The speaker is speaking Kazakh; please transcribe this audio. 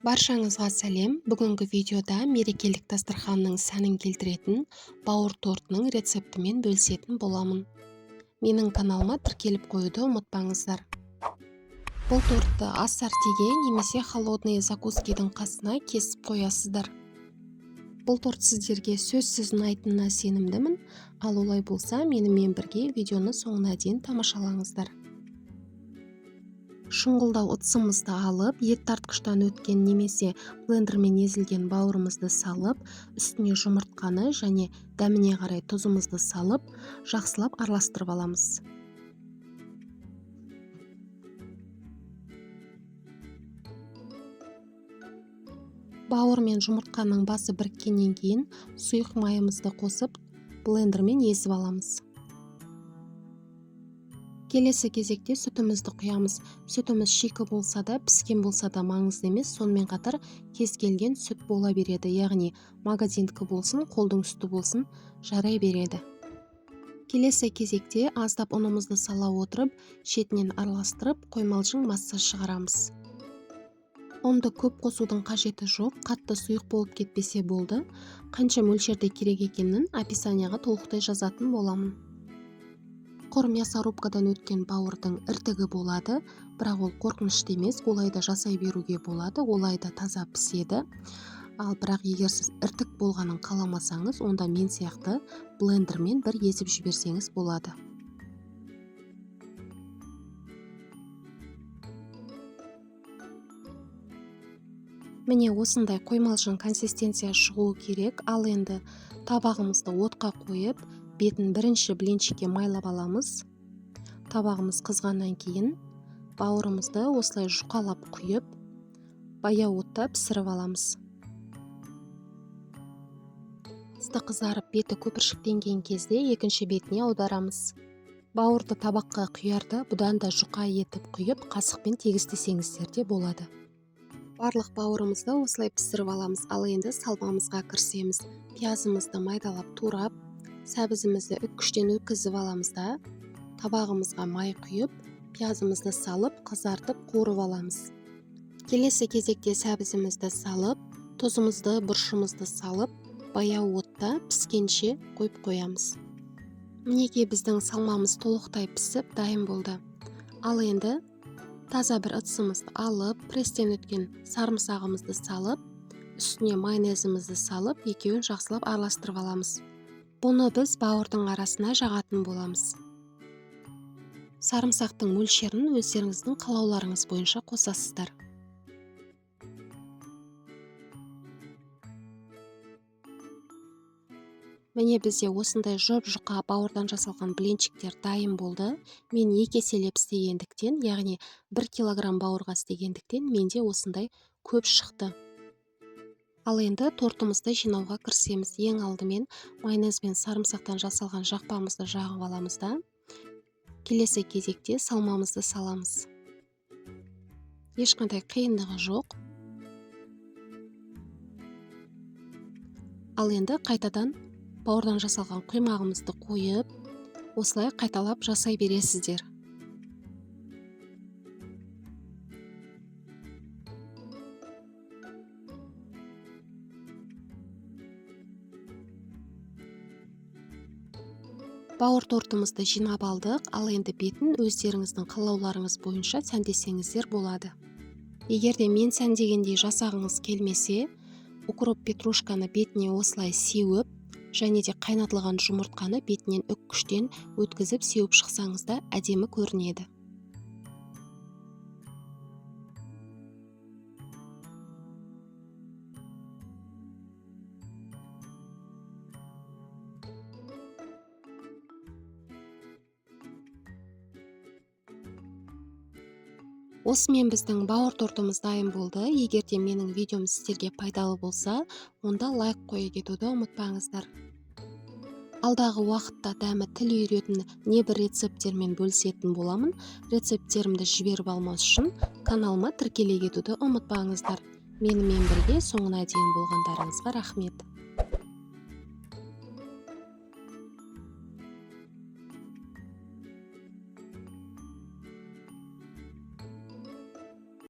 Баршаңызға сәлем. Бүгінгі видеода мерекелік дастарханның сәнін келтіретін бауыр тортының рецептімен бөлісетін боламын. Менің каналыма тіркеліп қоюды ұмытпаңыздар. Бұл тортты ассортиге немесе холодный закускидің қасына кесіп қоясыздар. Бұл торт сіздерге сөзсіз ұнайтынына сенімдімін, ал олай болса менімен бірге видеоны соңына дейін тамашалаңыздар. Шұңғылдау ыдысымызды алып, ет тартқыштан өткен немесе блендермен езілген бауырымызды салып, үстіне жұмыртқаны және дәміне қарай тұзымызды салып, жақсылап араластырып аламыз. Бауыр мен жұмыртқаның басы біріккеннен кейін сұйық майымызды қосып, блендермен езіп аламыз. Келесі кезекте сүтімізді құямыз. Сүтіміз шикі болса да, піскен болса да маңызды емес, сонымен қатар кез келген сүт бола береді, яғни магазиндікі болсын, қолдың сүті болсын, жарай береді. Келесі кезекте аздап ұнымызды сала отырып, шетінен араластырып, қоймалжың масса шығарамыз. Ұнды көп қосудың қажеті жоқ, қатты сұйық болып кетпесе болды. Қанша мөлшерде керек екенін описанияға толықтай жазатын боламын. Құр мясорубкадан өткен бауырдың іртігі болады, бірақ ол қорқынышты емес, олай да жасай беруге болады, олай да таза піседі. Ал бірақ егер сіз іртік болғанын қаламасаңыз, онда мен сияқты блендермен бір езіп жіберсеңіз болады. Міне осындай қоймалжың консистенция шығуы керек, ал енді табағымызды отқа қойып, бетін бірінші блинчикке майлап аламыз. Табағымыз қызғаннан кейін бауырымызды осылай жұқалап құйып, баяу отта пісіріп аламыз. Асты қызарып, беті көпіршіктенген кезде екінші бетіне аударамыз. Бауырды табаққа құярда бұдан да жұқа етіп құйып, қасықпен тегістесеңіздер де болады. Барлық бауырымызды осылай пісіріп аламыз, ал енді салмамызға кірісеміз. Пиязымызды майдалап турап, сәбізімізді үккіштен өткізіп аламыз да, табағымызға май құйып, пиязымызды салып, қызартып, қуырып аламыз. Келесі кезекте сәбізімізді салып, тұзымызды, бұршымызды салып, баяу отта піскенше қойып қоямыз. Мінекей біздің салмамыз толықтай пісіп, дайын болды. Ал енді таза бір ыдысымызды алып, пресстен өткен сарымсағымызды салып, үстіне майонезімізді салып, екеуін жақсылап араластырып аламыз. Бұны біз бауырдың арасына жағатын боламыз. Сарымсақтың мөлшерін өздеріңіздің қалауларыңыз бойынша қосасыздар. Міне бізде осындай жұп-жұқа бауырдан жасалған блинчиктер дайын болды. Мен 2 еселеп істегендіктен, яғни 1 килограмм бауырға істегендіктен менде осындай көп шықты. Ал енді тортымызды жинауға кірісеміз. Ең алдымен майонез бен сарымсақтан жасалған жақпамызды жағып аламыз да, келесі кезекте салмамызды саламыз. Ешқандай қиындығы жоқ. Ал енді қайтадан бауырдан жасалған құймағымызды қойып, осылай қайталап жасай бересіздер. Бауыр тортымызды жинап алдық, ал енді бетін өздеріңіздің қалауларыңыз бойынша сәндесеңіздер болады. Егер де мен сәндегендей жасағыңыз келмесе, укроп петрушканы бетіне осылай сеуіп, және де қайнатылған жұмыртқаны бетінен үккіштен өткізіп сеуіп шықсаңыз да әдемі көрінеді. Осымен біздің бауыр тортымыз дайын болды. Егер де менің видеом сіздерге пайдалы болса, онда лайк қойып кетуді ұмытпаңыздар. Алдағы уақытта дәмі тіл үйіретін небір рецепттермен бөлісетін боламын. Рецепттерімді жіберіп алмас үшін каналыма тіркеле кетуді ұмытпаңыздар. Менімен бірге соңына дейін болғандарыңызға рахмет.